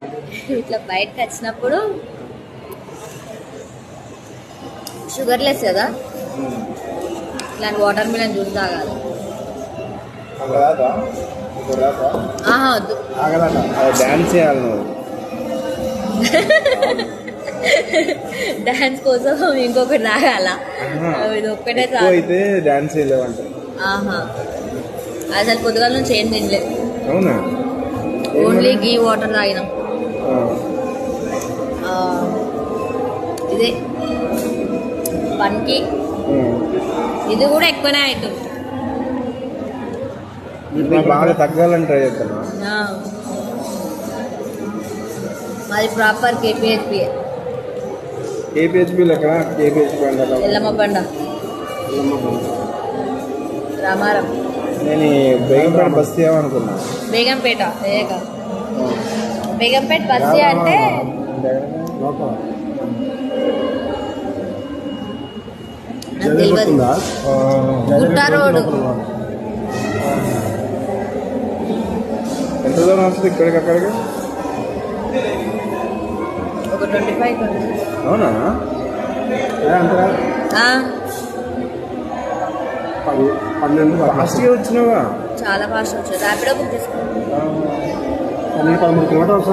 ఇట్లా బయటకు వచ్చినప్పుడు షుగర్ లెస్ కదా, ఇట్లాంటి వాటర్ మిలన్ జ్యూస్ తాగాలి. వద్దు, డాన్స్ చేయాలి నువ్వు. డాన్స్ కోసం ఇంకొకటి తాగాల, ఇది ఒక్కటే అయితే డాన్స్ చేయలేవంట. అసలు పొద్దుగాల నుంచి ఏం తినలేదు. అవునా? ఓన్లీ గీ వాటర్ తాగినాం. ఇదే పనికి ఇది కూడా ఎక్కువనే అవుతుంది. బాగా తగ్గాలని ట్రై చేస్తాను. మాది ప్రాపర్ కేపీహెచ్పి. కేపీహెచ్పి ఎక్కడ? కేపీహెచ్పి ఎల్లమ్మ బండ, రామారం. నేను బేగంపేట బస్తీ అనుకున్నా. బేగంపేట బేగంపేట బస్తీ అంటే గుట్ట రోడ్. ఎంత దూరం వస్తుంది ఇక్కడికి అక్కడికి? ఒక 25. అవునా? ఫాస్ట్గా వచ్చినావా? చాలా ఫాస్ట్ వచ్చాయి. ర్యాపిడో బుక్ చేసుకున్నాం. 13 కిలోమీటర్స్.